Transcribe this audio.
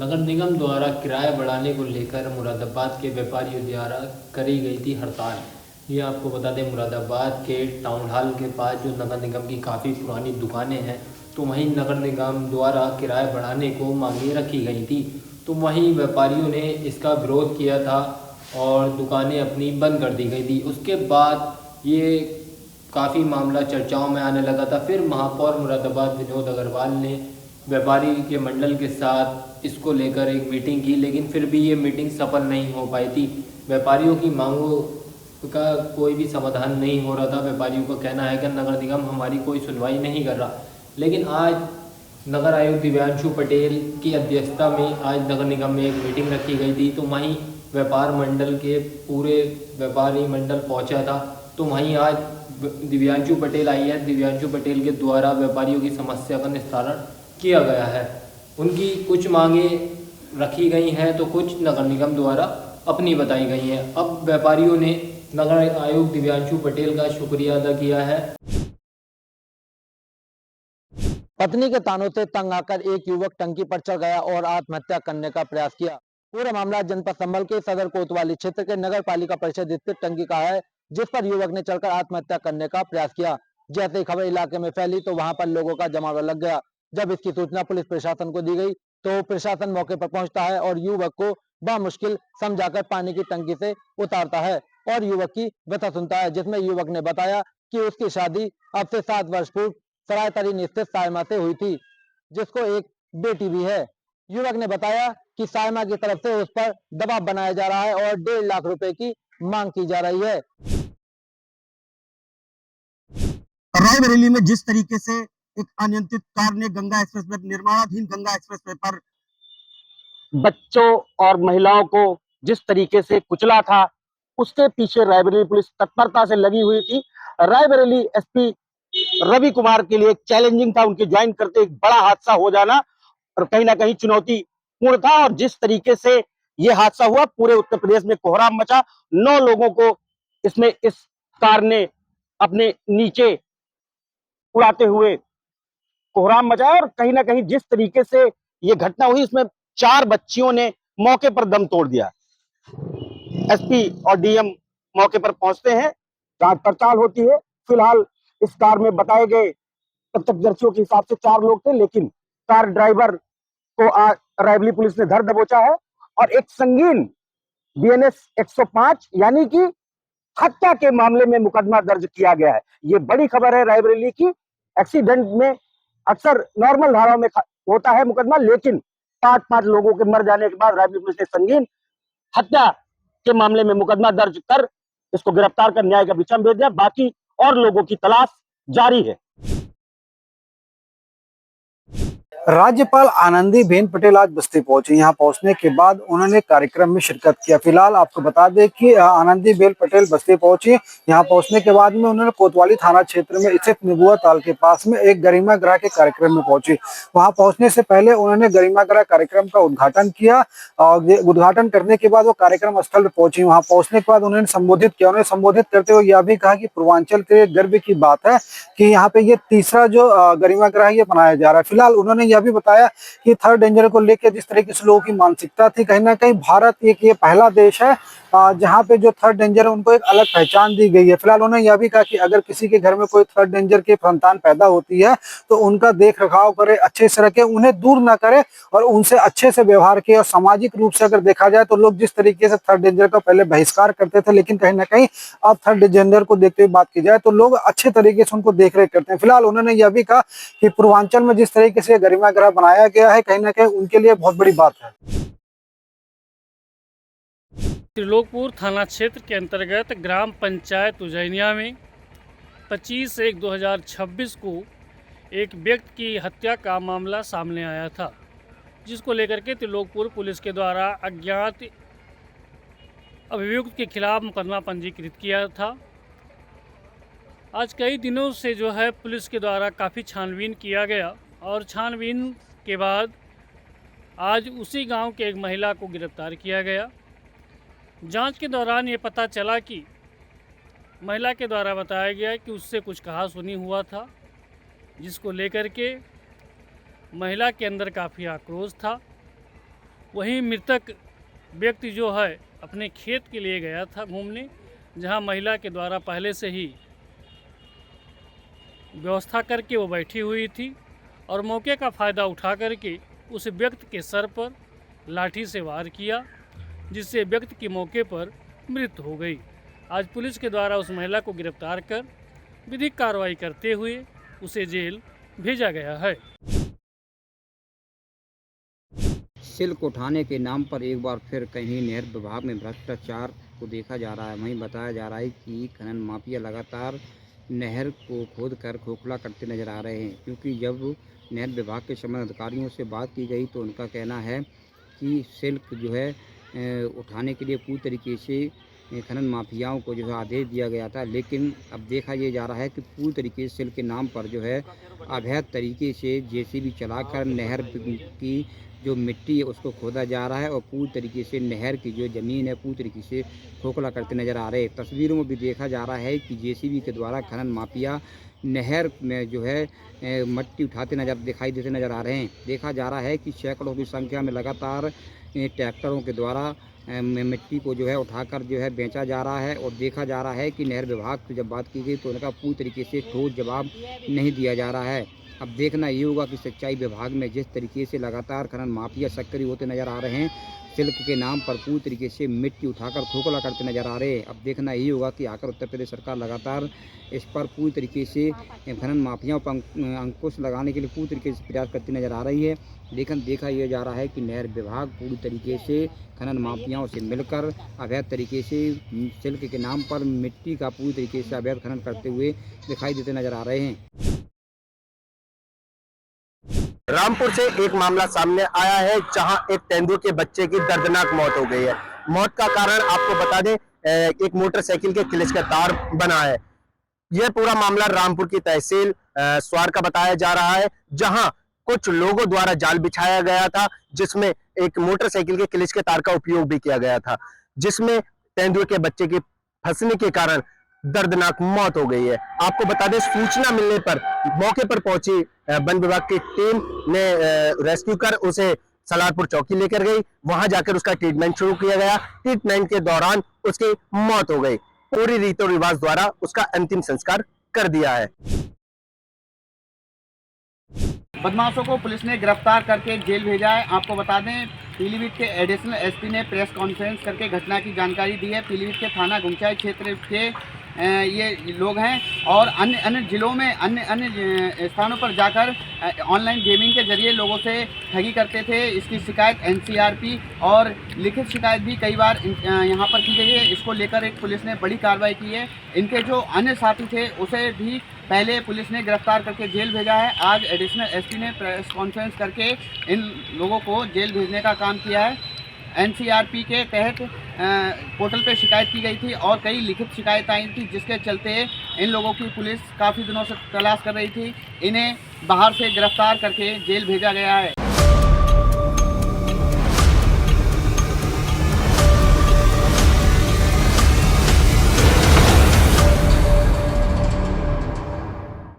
नगर निगम द्वारा किराया बढ़ाने को लेकर मुरादाबाद के व्यापारियों द्वारा करी गई थी हड़ताल। ये आपको बता दें, मुरादाबाद के टाउन हॉल के पास जो नगर निगम की काफ़ी पुरानी दुकानें हैं, तो वहीं नगर निगम द्वारा किराया बढ़ाने को मांगे रखी गई थी। तो वहीं व्यापारियों ने इसका विरोध किया था और दुकानें अपनी बंद कर दी गई थी। उसके बाद ये काफ़ी मामला चर्चाओं में आने लगा था। फिर महापौर मुरादाबाद विनोद अग्रवाल ने व्यापारी के मंडल के साथ इसको लेकर एक मीटिंग की, लेकिन फिर भी ये मीटिंग सफल नहीं हो पाई थी। व्यापारियों की मांगों का कोई भी समाधान नहीं हो रहा था। व्यापारियों का कहना है कि नगर निगम हमारी कोई सुनवाई नहीं कर रहा। लेकिन आज नगर आयुक्त दिव्यांशु पटेल की अध्यक्षता में आज नगर निगम में एक मीटिंग रखी गई थी। तो वहीं व्यापार मंडल के पूरे व्यापारी मंडल पहुंचा था। तो वहीं आज दिव्यांशु पटेल आई है। दिव्यांशु पटेल के द्वारा व्यापारियों की समस्या का निस्तारण किया गया है। उनकी कुछ मांगे रखी गई हैं तो कुछ नगर निगम द्वारा अपनी बताई गई हैं। अब व्यापारियों ने नगर आयुक्त दिव्यांशु पटेल का शुक्रिया अदा किया है। पत्नी के तानों से तंग आकर एक युवक टंकी पर चढ़ गया और आत्महत्या करने का प्रयास किया। पूरा मामला जनपद संभल के सदर कोतवाली क्षेत्र के नगर पालिका परिषद स्थित टंकी का है, जिस पर युवक ने चढ़कर आत्महत्या करने का प्रयास किया। जैसे ही खबर इलाके में फैली तो वहां पर लोगों का जमावड़ा लग गया। जब इसकी सूचना पुलिस प्रशासन को दी गई तो प्रशासन मौके पर पहुंचता है और युवक को बामुश्किल समझाकर पानी की टंकी से उतारता है और युवक की व्यथा सुनता है, जिसमें युवक ने बताया कि उसकी शादी अब से 7 वर्ष पूर्व सरायतरी स्थित सायमा से हुई थी, जिसको एक बेटी भी है। युवक ने बताया कि सायमा की तरफ से उस पर दबाव बनाया जा रहा है और 1.5 लाख रुपए की मांग की जा रही है। रायबरेली में जिस तरीके से एक अनियंत्रित कार ने गंगा एक्सप्रेस वे निर्माणाधीन गंगा एक्सप्रेस वे पर बच्चों और महिलाओं को जिस तरीके से कुचला था, उसके पीछे रायबरेली पुलिस तत्परता से लगी हुई थी। रायबरेली एसपी रवि कुमार के लिए चैलेंजिंग था उनके ज्वाइन करते एक बड़ा हादसा हो जाना, और कहीं ना कहीं चुनौतीपूर्ण था। और जिस तरीके से यह हादसा हुआ, पूरे उत्तर प्रदेश में कोहराम मचा। 9 लोगों को इसमें इस कार ने अपने नीचे उड़ाते हुए कोहराम मचाया। और कहीं ना कहीं जिस तरीके से ये घटना हुई, इसमें 4 बच्चियों ने मौके पर दम तोड़ दिया। एसपी और डीएम मौके पर पहुंचते हैं, जांच पड़ताल होती है। फिलहाल इस कार में बताए गए प्रत्यक्षदर्शियों के हिसाब से 4 लोग थे, लेकिन कार ड्राइवर को रायबरेली पुलिस ने धर दबोचा है और एक संगीन बीएनएस 105 यानी कि हत्या के मामले में मुकदमा दर्ज किया गया है। ये बड़ी खबर है रायबरेली की। एक्सीडेंट में अक्सर नॉर्मल धाराओं में होता है मुकदमा, लेकिन 5 लोगों के मर जाने के बाद रायबरेली पुलिस ने संगीन हत्या के मामले में मुकदमा दर्ज कर इसको गिरफ्तार कर न्याय का बिचम भेज दिया। बाकी और लोगों की तलाश जारी है। राज्यपाल आनंदीबेन पटेल आज बस्ती पहुंची। यहां पहुंचने के बाद उन्होंने कार्यक्रम में शिरकत किया। फिलहाल आपको बता दें कि आनंदीबेन पटेल बस्ती पहुंची। यहां पहुंचने के बाद में उन्होंने कोतवाली थाना क्षेत्र में स्थित निबुआ ताल के पास में एक गरिमा ग्रह के कार्यक्रम में पहुंची। वहां पहुंचने से पहले उन्होंने गरिमा ग्रह कार्यक्रम का उद्घाटन किया और उद्घाटन करने के बाद वो कार्यक्रम स्थल पर पहुंची। वहां पहुंचने के बाद उन्होंने संबोधित किया। उन्होंने संबोधित करते हुए यह भी कहा कि पूर्वांचल के गर्व की बात है कि यहाँ पे ये तीसरा जो गरिमा ग्रह ये बनाया जा रहा है। फिलहाल उन्होंने यह भी बताया कि थर्ड डेंजर को लेकर जिस तरीके से लोगों की मानसिकता थी, कहीं ना कहीं भारत एक ये पहला देश है जहां पे जो थर्ड डेंजर है उनको एक अलग पहचान दी गई है। फिलहाल उन्होंने यह भी कहा कि अगर किसी के घर में कोई थर्ड डेंजर की संतान पैदा होती है तो उनका देख रखाव करे, अच्छे से रखे, उन्हें दूर ना करे और उनसे अच्छे से व्यवहार किए। और सामाजिक रूप से अगर देखा जाए तो लोग जिस तरीके से थर्ड डेंजर का पहले बहिष्कार करते थे, लेकिन कहीं ना कहीं अब थर्ड जेंडर को देखते हुए बात की जाए तो लोग अच्छे तरीके से उनको देख रेख करते हैं। फिलहाल उन्होंने यह भी कहा कि पूर्वांचल में जिस तरीके से गरिमा ग्रह बनाया गया है, कहीं ना कहीं उनके लिए बहुत बड़ी बात है। त्रिलोकपुर थाना क्षेत्र के अंतर्गत ग्राम पंचायत उज्जैनिया में 25/1/2026 को एक व्यक्ति की हत्या का मामला सामने आया था, जिसको लेकर के त्रिलोकपुर पुलिस के द्वारा अज्ञात अभियुक्त के खिलाफ मुकदमा पंजीकृत किया था। आज कई दिनों से जो है पुलिस के द्वारा काफ़ी छानबीन किया गया और छानबीन के बाद आज उसी गांव के एक महिला को गिरफ्तार किया गया। जांच के दौरान ये पता चला कि महिला के द्वारा बताया गया कि उससे कुछ कहा सुनी हुआ था, जिसको लेकर के महिला के अंदर काफ़ी आक्रोश था वहीं मृतक व्यक्ति जो है अपने खेत के लिए गया था घूमने, जहां महिला के द्वारा पहले से ही व्यवस्था करके वो बैठी हुई थी और मौके का फ़ायदा उठा करके उस व्यक्ति के सर पर लाठी से वार किया, जिससे व्यक्ति की मौके पर मृत्यु हो गई। आज पुलिस के द्वारा उस महिला को गिरफ्तार कर विधिक कार्रवाई करते हुए उसे जेल भेजा गया है। सिल्क उठाने के नाम पर एक बार फिर कहीं नहर विभाग में भ्रष्टाचार को देखा जा रहा है। वहीं बताया जा रहा है कि खनन माफिया लगातार नहर को खोद कर खोखला करते नजर आ रहे हैं, क्योंकि जब नहर विभाग के संबंधित अधिकारियों से बात की गई तो उनका कहना है कि सिल्क जो है उठाने के लिए पूरी तरीके से खनन माफियाओं को जो है आदेश दिया गया था, लेकिन अब देखा ये जा रहा है कि पूरी तरीके से सिल्क के नाम पर जो है अवैध तरीके से जेसीबी चलाकर नहर की जो मिट्टी है उसको खोदा जा रहा है और पूरी तरीके से नहर की जो ज़मीन है पूरी तरीके से खोखला करते नज़र आ रहे हैं। तस्वीरों में भी देखा जा रहा है कि जेसीबी के द्वारा खनन माफिया नहर में जो है मिट्टी उठाते दिखाई देते नज़र आ रहे हैं। देखा जा रहा है कि सैकड़ों की संख्या में लगातार ट्रैक्टरों के द्वारा मिट्टी को जो है उठाकर जो है बेचा जा रहा है और देखा जा रहा है कि नहर विभाग से जब बात की गई तो उनका पूरी तरीके से ठोस जवाब नहीं दिया जा रहा है। अब देखना ये होगा कि सिंचाई विभाग में जिस तरीके से लगातार खनन माफिया सक्रिय होते नज़र आ रहे हैं, सिल्क के नाम पर पूरी तरीके से मिट्टी उठाकर खोखला करते नज़र आ रहे हैं। अब देखना ये होगा कि आकर उत्तर प्रदेश सरकार लगातार इस पर पूरी तरीके से खनन माफियाओं पर अंकुश लगाने के लिए पूरी तरीके से प्रयास करती नज़र आ रही है। लेकिन देखा यह जा रहा है कि नहर विभाग पूरी तरीके से खनन माफियाओं से मिलकर अवैध तरीके से सिल्क के नाम पर मिट्टी का पूरी तरीके से अवैध खनन करते हुए दिखाई देते नज़र आ रहे हैं। रामपुर से एक मामला सामने आया है जहां एक तेंदुए के बच्चे की दर्दनाक मौत हो गई है। मौत का कारण आपको बता दें, एक मोटरसाइकिल के क्लच का तार बना है। यह पूरा मामला रामपुर की तहसील स्वार का बताया जा रहा है, जहां कुछ लोगों द्वारा जाल बिछाया गया था, जिसमें एक मोटरसाइकिल के क्लच के तार का उपयोग भी किया गया था, जिसमें तेंदुए के बच्चे की फंसने के कारण दर्दनाक मौत हो गई है। आपको बता दें, सूचना मिलने पर मौके पर पहुंची वन विभाग की टीम ने रेस्क्यू कर उसे सलारपुर चौकी लेकर गई। वहां जाकर उसका ट्रीटमेंट शुरू किया गया। ट्रीटमेंट के दौरान उसकी मौत हो गई। पूरी रीतो रिवाज द्वारा उसका अंतिम संस्कार कर दिया है। बदमाशों को पुलिस ने गिरफ्तार करके जेल भेजा है। आपको बता दें, पीलीभीत के एडिशनल एसपी ने प्रेस कॉन्फ्रेंस करके घटना की जानकारी दी है। पीलीभीत के थाना गुमचाई क्षेत्र के ये लोग हैं और अन्य जिलों में अन्य स्थानों पर जाकर ऑनलाइन गेमिंग के जरिए लोगों से ठगी करते थे। इसकी शिकायत एनसीआरपी और लिखित शिकायत भी कई बार यहाँ पर की गई है। इसको लेकर एक पुलिस ने बड़ी कार्रवाई की है। इनके जो अन्य साथी थे उसे भी पहले पुलिस ने गिरफ्तार करके जेल भेजा है। आज एडिशनल एसपी ने प्रेस कॉन्फ्रेंस करके इन लोगों को जेल भेजने का काम किया है। एनसीआरपी के तहत पोर्टल पे शिकायत की गई थी और कई लिखित शिकायत आई थी, जिसके चलते इन लोगों की पुलिस काफ़ी दिनों से तलाश कर रही थी। इन्हें बाहर से गिरफ्तार करके जेल भेजा गया है।